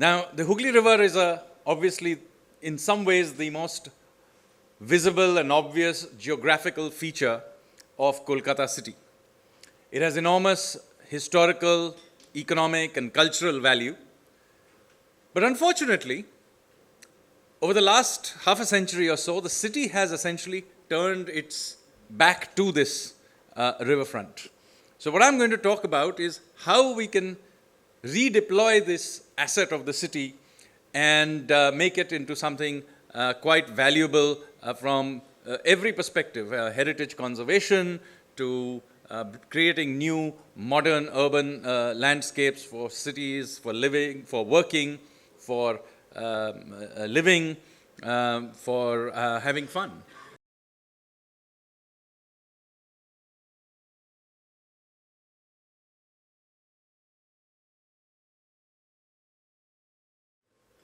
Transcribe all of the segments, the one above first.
Now, the Hooghly River is obviously, in some ways, the most visible and obvious geographical feature of Kolkata city. It has enormous historical, economic, and cultural value. But unfortunately, over the last half a century or so, the city has essentially turned its back to this riverfront. So what I'm going to talk about is how we can redeploy this asset of the city and make it into something quite valuable from every perspective, heritage conservation to creating new modern urban landscapes for cities, for living, for working, for living, for having fun.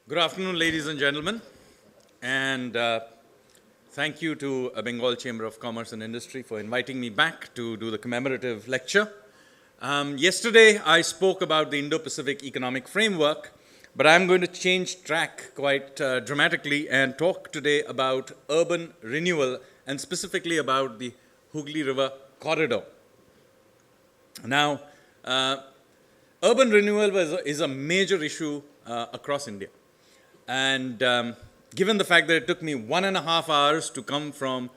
Good afternoon, ladies and gentlemen, and thank you to Bengal Chamber of Commerce and Industry for inviting me back to do the commemorative lecture. Yesterday, I spoke about the Indo-Pacific Economic Framework, but I'm going to change track quite dramatically and talk today about urban renewal and specifically about the Hooghly River corridor. Now, urban renewal is a major issue across India. And given the fact that it took me 1.5 hours to come from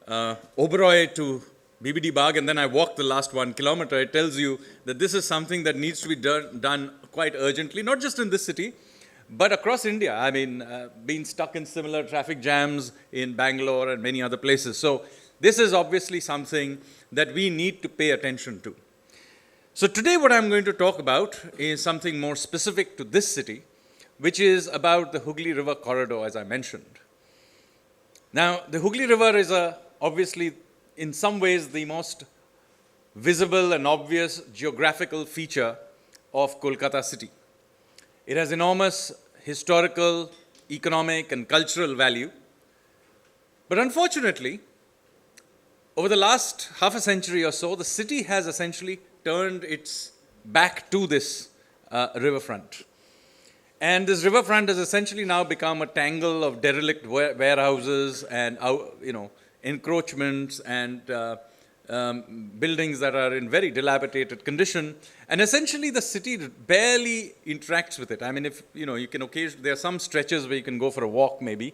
Oberoi to BBD Bagh, and then I walked the last 1 kilometer, it tells you that this is something that needs to be done quite urgently, not just in this city, but across India. I mean, being stuck in similar traffic jams in Bangalore and many other places. So this is obviously something that we need to pay attention to. So today what I'm going to talk about is something more specific to this city, which is about the Hooghly River corridor, as I mentioned. Now, the Hooghly River is obviously, in some ways, the most visible and obvious geographical feature of Kolkata city. It has enormous historical, economic, and cultural value. But unfortunately, over the last half a century or so, the city has essentially turned its back to this riverfront. And this riverfront has essentially now become a tangle of derelict warehouses and encroachments and buildings that are in very dilapidated condition. And essentially the city barely interacts with it. I mean, if you can occasionally, there are some stretches where you can go for a walk maybe,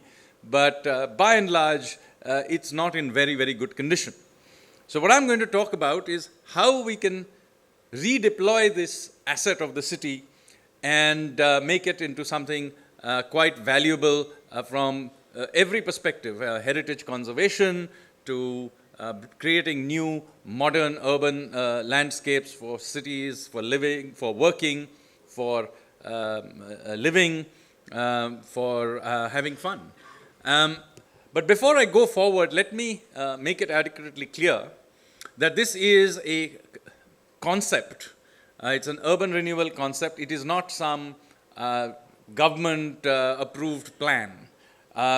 but by and large, it's not in very, very good condition. So what I'm going to talk about is how we can redeploy this asset of the city and make it into something quite valuable from every perspective, heritage conservation to creating new modern urban landscapes for cities, for living, for working, for living, for having fun. But before I go forward, let me make it adequately clear that this is a concept. It's an urban renewal concept. It is not some government approved plan.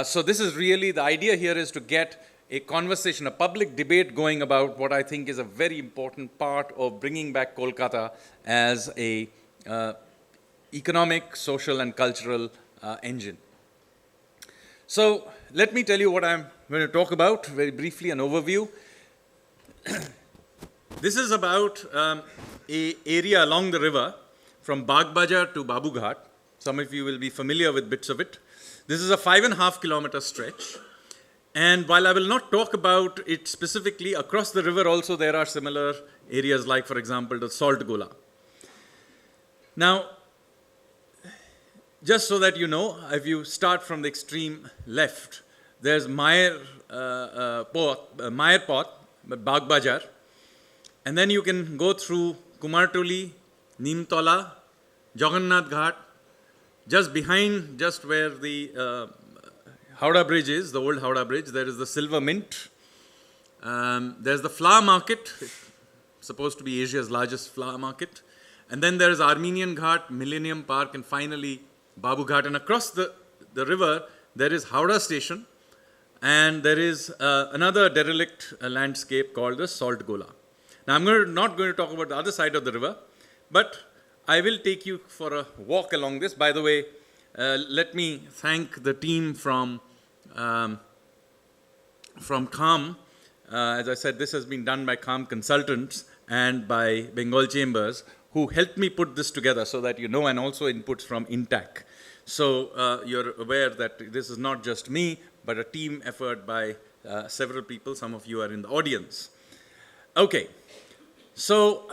So this is really, the idea here is to get a conversation, a public debate going about what I think is a very important part of bringing back Kolkata as a economic, social, and cultural engine. So let me tell you what I'm going to talk about very briefly, an overview. This is about an area along the river from Bagh Bazaar to Babu Ghat. Some of you will be familiar with bits of it. This is a 5.5 kilometer stretch. And while I will not talk about it specifically, across the river also there are similar areas like, for example, the Salt Gola. Now, just so that you know, if you start from the extreme left, there's Mayer Pot, Bagh Bazaar. And then you can go through Kumartoli, Neemtola, Jagannath Ghat. Just behind, just where the Howrah Bridge is, the old Howrah Bridge, there is the Silver Mint. There's the flower market, supposed to be Asia's largest flower market. And then there is Armenian Ghat, Millennium Park, and finally Babu Ghat. And across the river, there is Howrah Station. And there is another derelict landscape called the Salt Gola. Now, I'm not going to talk about the other side of the river, but I will take you for a walk along this. By the way, let me thank the team from CALM. As I said, this has been done by CALM Consultants and by Bengal Chambers, who helped me put this together so that you know, and also inputs from INTAC. So you're aware that this is not just me, but a team effort by several people. Some of you are in the audience. Okay, so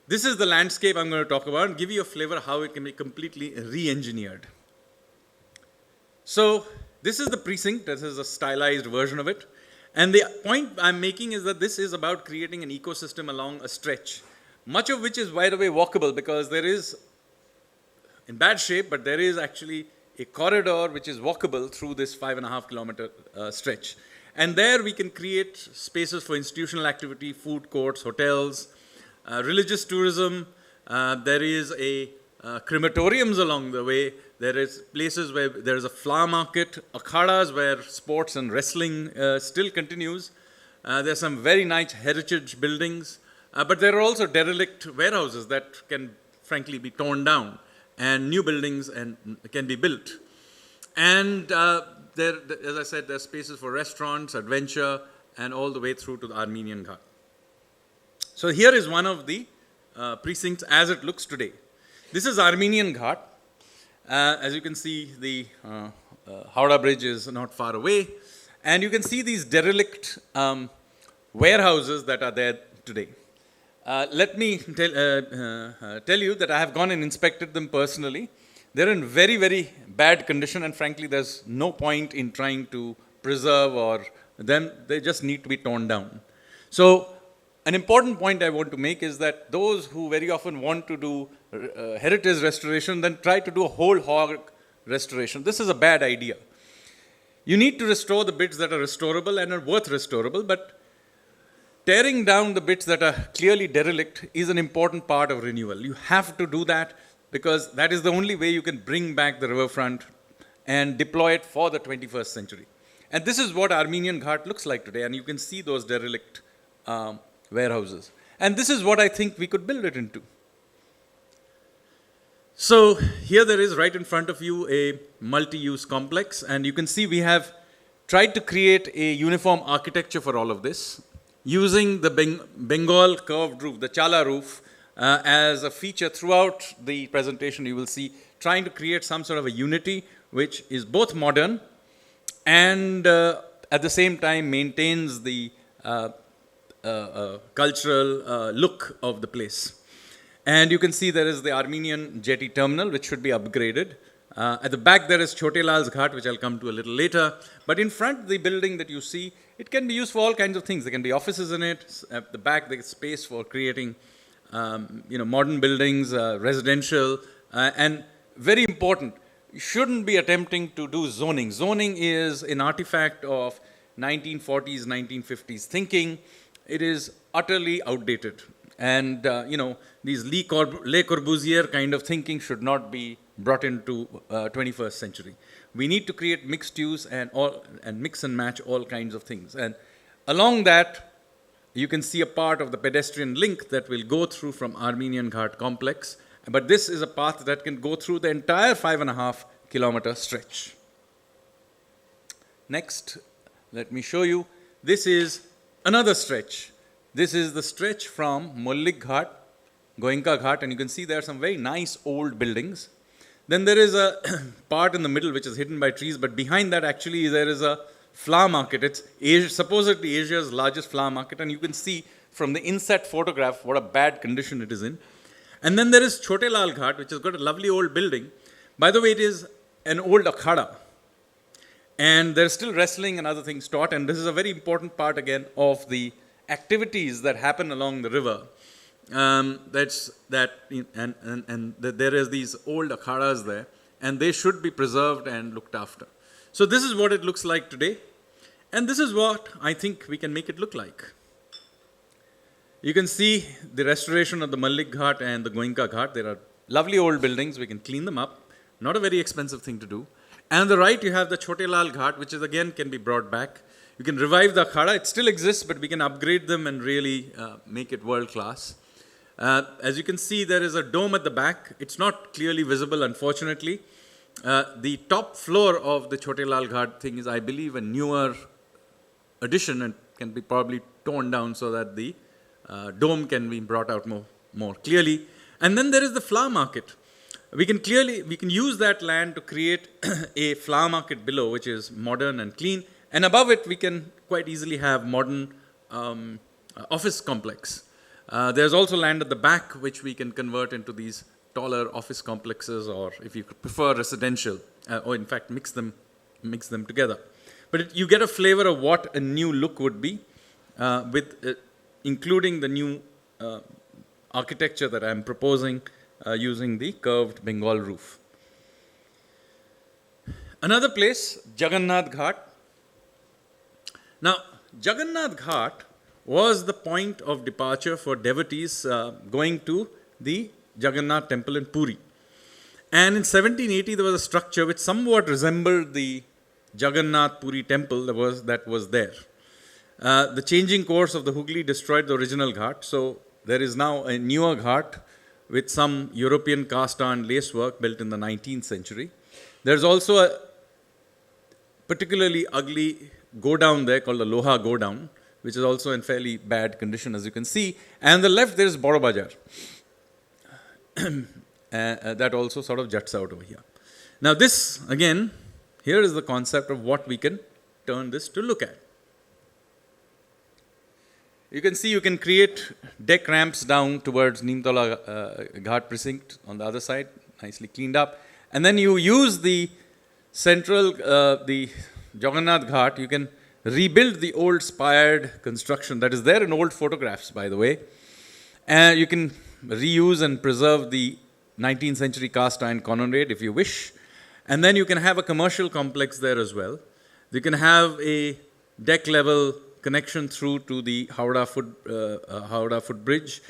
this is the landscape I'm going to talk about and give you a flavor how it can be completely re-engineered. So this is the precinct. This is a stylized version of it. And the point I'm making is that this is about creating an ecosystem along a stretch, much of which is, by the way, walkable, because there is, in bad shape, but there is actually a corridor which is walkable through this 5.5 kilometer stretch. And there we can create spaces for institutional activity, food courts, hotels, religious tourism. There is a crematoriums along the way. There is places where there is a flower market, akhadas where sports and wrestling still continues. There's some very nice heritage buildings, but there are also derelict warehouses that can frankly be torn down, and new buildings can be built. And there, as I said, there's spaces for restaurants, adventure, and all the way through to the Armenian Ghat. So here is one of the precincts as it looks today. This is Armenian Ghat. As you can see, the Howrah Bridge is not far away. And you can see these derelict warehouses that are there today. Let me tell you that I have gone and inspected them personally. They're in very, very bad condition, and frankly, there's no point in trying to preserve or them. They just need to be torn down. So an important point I want to make is that those who very often want to do heritage restoration then try to do a whole hog restoration. This is a bad idea. You need to restore the bits that are restorable and are worth restorable, but tearing down the bits that are clearly derelict is an important part of renewal. You have to do that because that is the only way you can bring back the riverfront and deploy it for the 21st century. And this is what Armenian Ghat looks like today, and you can see those derelict warehouses. And this is what I think we could build it into. So here there is right in front of you a multi-use complex, and you can see we have tried to create a uniform architecture for all of this, using the Bengal curved roof, the Chala roof, as a feature throughout the presentation. You will see trying to create some sort of a unity which is both modern and at the same time maintains the cultural look of the place. And you can see there is the Armenian jetty terminal, which should be upgraded. At the back there is Chote Lal's Ghat, which I'll come to a little later. But in front, the building that you see, it can be used for all kinds of things. There can be offices in it. At the back, there's space for creating modern buildings, residential, and very important, you shouldn't be attempting to do zoning. Zoning is an artifact of 1940s, 1950s thinking. It is utterly outdated. And, these Le Corbusier kind of thinking should not be brought into 21st century. We need to create mixed use and mix and match all kinds of things. And along that, you can see a part of the pedestrian link that will go through from Armenian Ghat complex. But this is a path that can go through the entire 5.5 kilometer stretch. Next, let me show you. This is another stretch. This is the stretch from Mollik Ghat, Goenka Ghat, and you can see there are some very nice old buildings. Then there is a part in the middle which is hidden by trees, but behind that actually there is a flower market. It's supposedly Asia's largest flower market, and you can see from the inset photograph what a bad condition it is in. And then there is Chote Lal Ghat, which has got a lovely old building. By the way, it is an old akhada. And there's still wrestling and other things taught, and this is a very important part again of the activities that happen along the river. And there is these old akhadas there, and they should be preserved and looked after. So this is what it looks like today, and this is what I think we can make it look like. You can see the restoration of the Mollik Ghat and the Goenka Ghat. There are lovely old buildings. We can clean them up. Not a very expensive thing to do. And on the right, you have the Chote Lal Ghat, which is again can be brought back. You can revive the akhada. It still exists, but we can upgrade them and really make it world class. As you can see, there is a dome at the back. It's not clearly visible, unfortunately. The top floor of the Chote Lal Ghat thing is, I believe, a newer addition and can be probably torn down so that the dome can be brought out more clearly. And then there is the flower market. We can use that land to create a flower market below, which is modern and clean. And above it, we can quite easily have modern office complex. There's also land at the back, which we can convert into these taller office complexes, or if you prefer residential, or in fact mix them together. But you get a flavor of what a new look would be, with including the new architecture that I'm proposing using the curved Bengal roof. Another place, Jagannath Ghat. Now, Jagannath Ghat was the point of departure for devotees going to the Jagannath temple in Puri. And in 1780, there was a structure which somewhat resembled the Jagannath Puri temple that was there. The changing course of the Hooghly destroyed the original ghat, so there is now a newer ghat with some European cast iron lacework built in the 19th century. There's also a particularly ugly go-down there called the Loha go-down, which is also in fairly bad condition, as you can see. And on the left, there is Boro Bajar. That also sort of juts out over here. Now this, again, here is the concept of what we can turn this to look at. You can see you can create deck ramps down towards Neemtola Ghat precinct on the other side, nicely cleaned up. And then you use the central, the Jagannath Ghat, you can rebuild the old spired construction that is there in old photographs, by the way. And you can reuse and preserve the 19th century cast iron colonnade if you wish. And then you can have a commercial complex there as well. You can have a deck level connection through to the Howrah footbridge.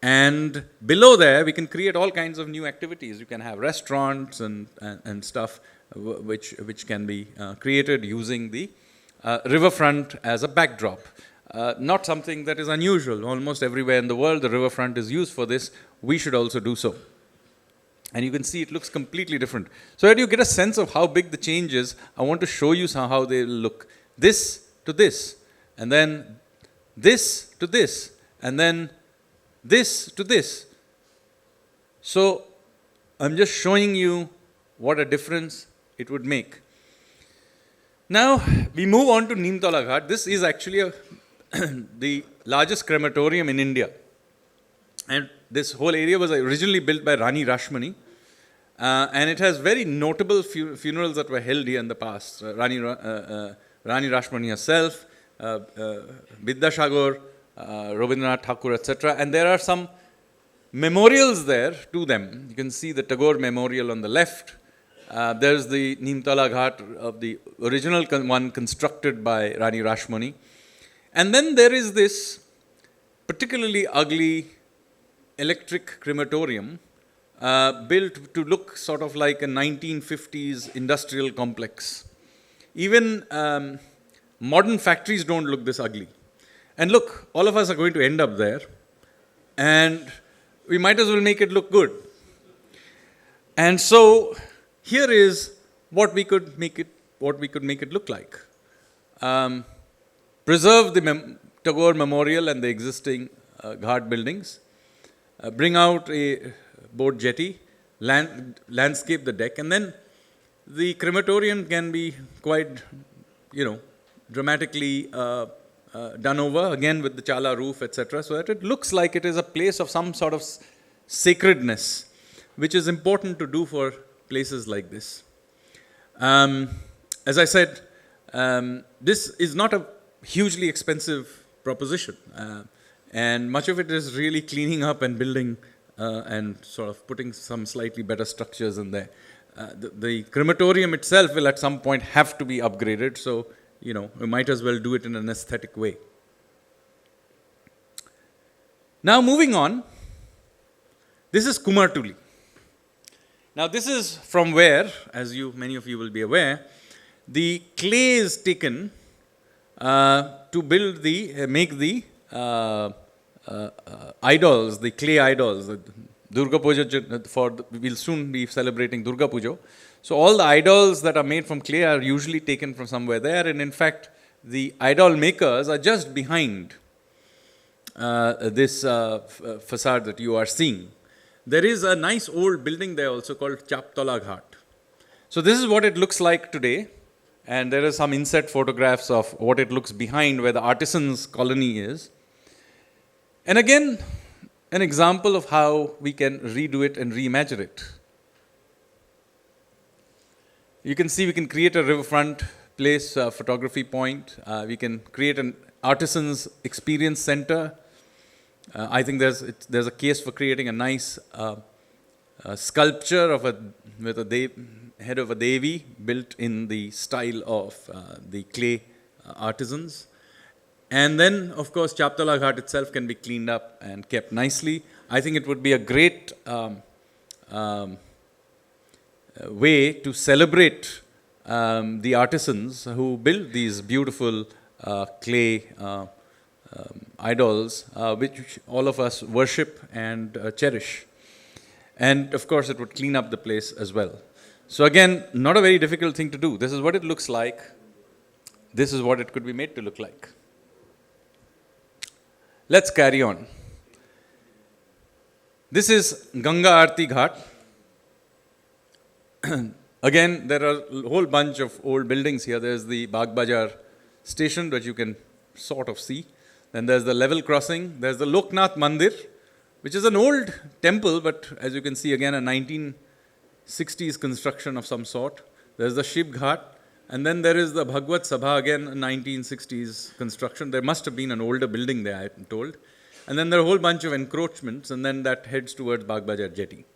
And below there, we can create all kinds of new activities. You can have restaurants and stuff which can be created using the riverfront as a backdrop. Not something that is unusual. Almost everywhere in the world, the riverfront is used for this. We should also do so. And you can see it looks completely different. So that you get a sense of how big the change is, I want to show you how they look. This to this, and then this to this, and then this to this. So I'm just showing you what a difference it would make. Now we move on to Neemtola Ghat. This is actually the largest crematorium in India. And this whole area was originally built by Rani Rashmani. And it has very notable funerals that were held here in the past. Rani Rashmani herself, Vidyashagar, Rabindranath Thakur, etc. And there are some memorials there to them. You can see the Tagore Memorial on the left. There's the Neemtola Ghat of the original one constructed by Rani Rashmani. And then there is this particularly ugly electric crematorium built to look sort of like a 1950s industrial complex. Even modern factories don't look this ugly. And look, all of us are going to end up there, and we might as well make it look good. And so here is what we could make it look like. Preserve the Tagore Memorial and the existing Ghat buildings. Bring out a boat jetty, landscape the deck, and then the crematorium can be quite, dramatically done over, again with the chala roof, etc., so that it looks like it is a place of some sort of sacredness, which is important to do for places like this. As I said, this is not a hugely expensive proposition, and much of it is really cleaning up and building and sort of putting some slightly better structures in there. The crematorium itself will at some point have to be upgraded, so we might as well do it in an aesthetic way. Now moving on, this is Kumartuli. Now this is from where, as many of you will be aware, the clay is taken to make the idols, the clay idols. Durga Puja, we'll soon be celebrating Durga Puja. So all the idols that are made from clay are usually taken from somewhere there, and in fact, the idol makers are just behind this facade that you are seeing. There is a nice old building there also called Chaptola Ghat. So this is what it looks like today, and there are some inset photographs of what it looks behind where the artisans' colony is. And again, an example of how we can redo it and reimagine it. You can see we can create a riverfront place, photography point. We can create an artisans' experience center. I think there's a case for creating a nice sculpture with a head of a Devi built in the style of the clay artisans. And then, of course, Chaptola Ghat itself can be cleaned up and kept nicely. I think it would be a great way to celebrate the artisans who build these beautiful clay idols, which all of us worship and cherish. And of course, it would clean up the place as well. So again, not a very difficult thing to do. This is what it looks like. This is what it could be made to look like. Let's carry on. This is Ganga Aarti Ghat. Again, there are a whole bunch of old buildings here. There's the Bagh Bazaar station that you can sort of see. Then there's the level crossing. There's the Loknath Mandir, which is an old temple, but as you can see, again, a 1960s construction of some sort. There's the Shiv Ghat. And then there is the Bhagwat Sabha, again, a 1960s construction. There must have been an older building there, I'm told. And then there are a whole bunch of encroachments, and then that heads towards Bagh Bazaar jetty.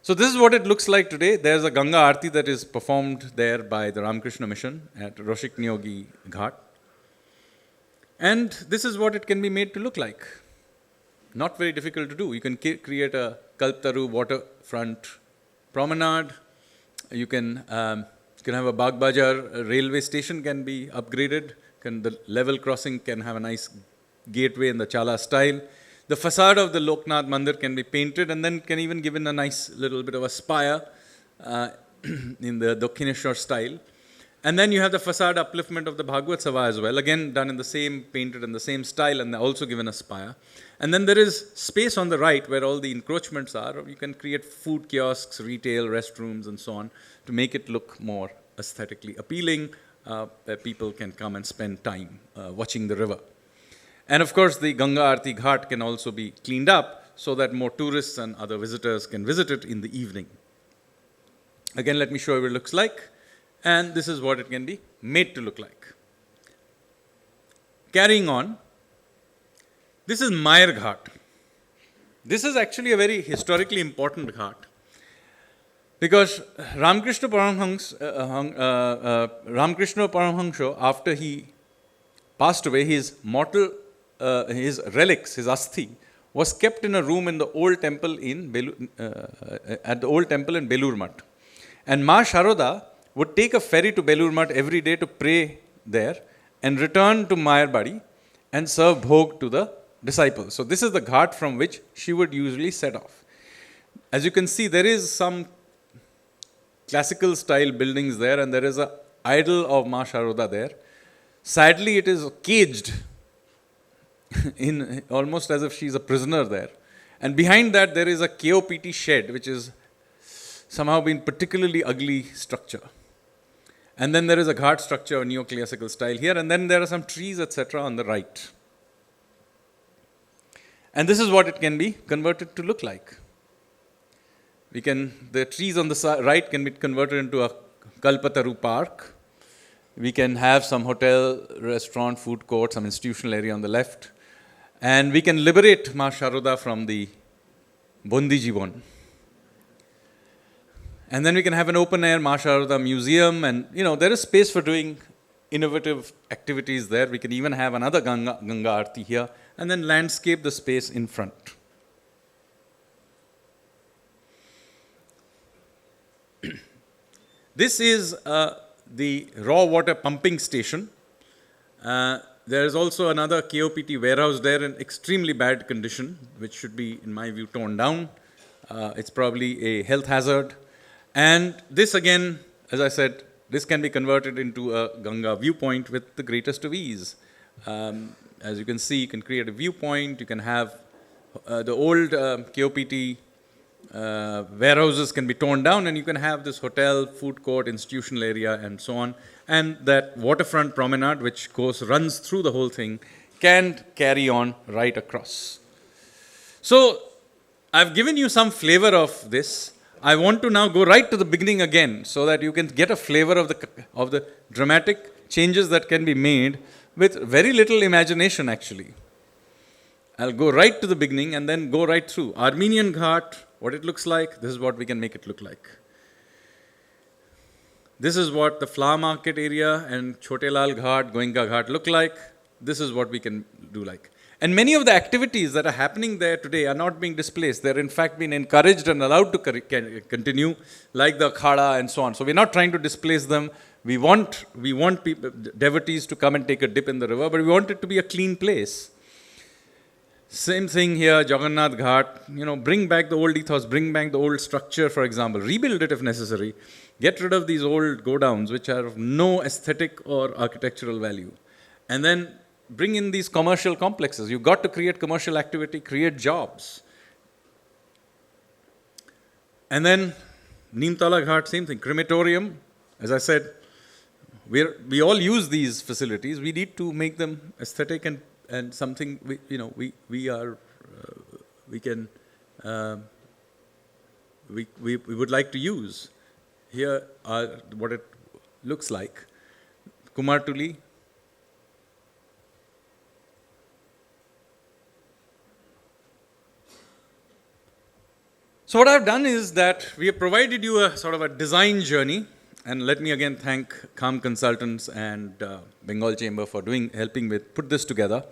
So this is what it looks like today. There's a Ganga Aarti that is performed there by the Ramakrishna Mission at Roshik Niyogi Ghat. And this is what it can be made to look like. Not very difficult to do. You can create a Kalptaru waterfront promenade. You can have a Bagh Bazaar railway station can be upgraded. The level crossing can have a nice gateway in the Chala style. The facade of the Loknath Mandir can be painted and then can even given a nice little bit of a spire in the Dakshineshwar style. And then you have the facade upliftment of the Bhagwat Sabha as well, again done in the same, painted in the same style, and also given a spire. And then there is space on the right where all the encroachments are. You can create food kiosks, retail, restrooms, and so on to make it look more aesthetically appealing, where people can come and spend time watching the river. And of course, the Ganga Aarti Ghat can also be cleaned up so that more tourists and other visitors can visit it in the evening. Again, let me show you what it looks like. And this is what it can be made to look like. Carrying on, this is Mayer Ghat. This is actually a very historically important ghat because Ramakrishna Paramahansa, after he passed away, his relics, his asthi, was kept in a room in the old temple at the old temple in Belur Math. And Ma Sharoda would take a ferry to Belur Math every day to pray there and return to Mayarbadi and serve bhog to the disciples. So this is the ghat from which she would usually set off. As you can see, there is some classical style buildings there, and there is an idol of Ma Sharoda there. Sadly, it is caged in almost as if she's a prisoner there. And behind that, there is a KOPT shed, which is somehow been particularly ugly structure. And then there is a ghat structure of neoclassical style here, and then there are some trees, etc. on the right. And this is what it can be converted to look like. The trees on the right can be converted into a Kalpataru park. We can have some hotel, restaurant, food court, some institutional area on the left. And we can liberate Ma Sharoda from the Bondi Jibon. And then we can have an open-air Ma Sharoda museum, and there is space for doing innovative activities there. We can even have another Ganga Aarti here, and then landscape the space in front. This is the raw water pumping station. There is also another KOPT warehouse there in extremely bad condition, which should be, in my view, torn down. It's probably a health hazard. And this again, as I said, this can be converted into a Ganga viewpoint with the greatest of ease. As you can see, you can create a viewpoint, you can have the old KOPT warehouses can be torn down, and you can have this hotel, food court, institutional area, and so on. And that waterfront promenade, which runs through the whole thing, can carry on right across. So I've given you some flavor of this. I want to now go right to the beginning again, so that you can get a flavor of the dramatic changes that can be made with very little imagination, actually. I'll go right to the beginning and then go right through. Armenian Ghat, what it looks like, this is what we can make it look like. This is what the flower market area and Chote Lal Ghat, Goenka Ghat look like. This is what we can do like. And many of the activities that are happening there today are not being displaced. They're in fact being encouraged and allowed to continue, like the akhada and so on. So we're not trying to displace them. We want people, devotees to come and take a dip in the river, but we want it to be a clean place. Same thing here, Jagannath Ghat, bring back the old ethos, bring back the old structure, for example, rebuild it if necessary, get rid of these old go-downs which are of no aesthetic or architectural value, and then bring in these commercial complexes. You've got to create commercial activity, create jobs. And then Neemtala Ghat, same thing, crematorium, as I said, we all use these facilities, we need to make them aesthetic and something we would like to use. Here are what it looks like. Kumartuli. So what I've done is that we have provided you a sort of a design journey. And let me again thank Kham Consultants and Bengal Chamber for helping put this together.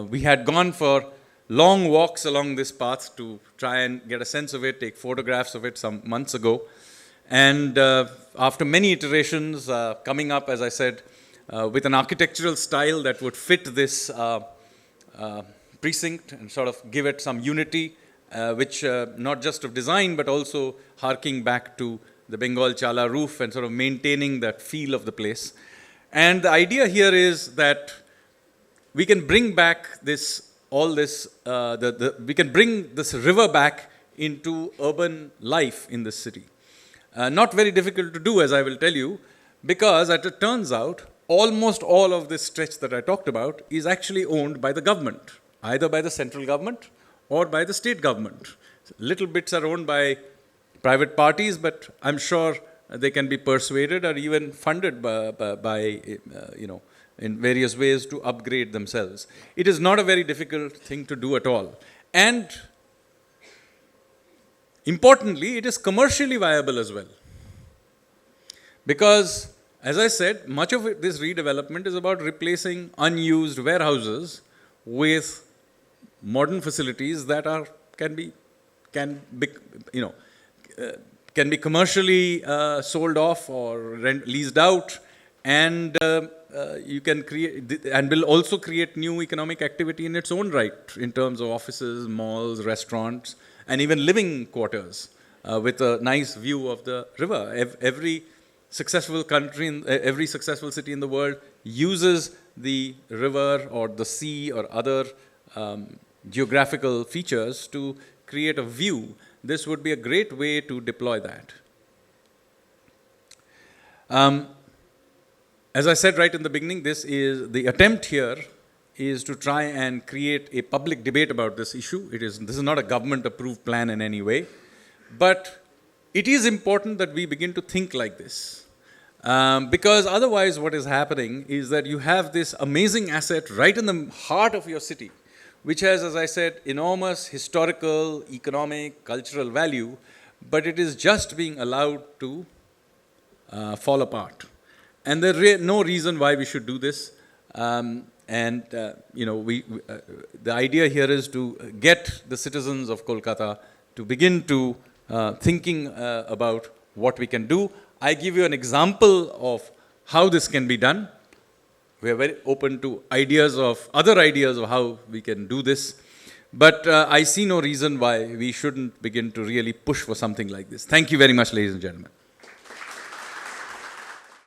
We had gone for long walks along this path to try and get a sense of it, take photographs of it some months ago. And after many iterations, coming up, as I said, with an architectural style that would fit this precinct and sort of give it some unity, which not just of design, but also harking back to the Bengal Chala roof and sort of maintaining that feel of the place. And the idea here is that we can bring back we can bring this river back into urban life in this city. Not very difficult to do, as I will tell you, because as it turns out, almost all of this stretch that I talked about is actually owned by the government, either by the central government or by the state government. Little bits are owned by private parties, but I'm sure they can be persuaded or even funded by in various ways to upgrade themselves. It is not a very difficult thing to do at all. And importantly, it is commercially viable as well. Because, as I said, much of this redevelopment is about replacing unused warehouses with modern facilities that can be commercially sold off or leased out, and you can create and will also create new economic activity in its own right in terms of offices, malls, restaurants, and even living quarters with a nice view of the river. Every successful country, every successful city in the world uses the river or the sea or other geographical features to create a view. This would be a great way to deploy that. As I said right in the beginning, the attempt here is to try and create a public debate about this issue. This is not a government-approved plan in any way, but it is important that we begin to think like this. Because otherwise what is happening is that you have this amazing asset right in the heart of your city, which has, as I said, enormous historical, economic, cultural value, but it is just being allowed to fall apart. And there is no reason why we should do this. The idea here is to get the citizens of Kolkata to begin to thinking about what we can do. I give you an example of how this can be done. We are very open to other ideas of how we can do this. But I see no reason why we shouldn't begin to really push for something like this. Thank you very much, ladies and gentlemen.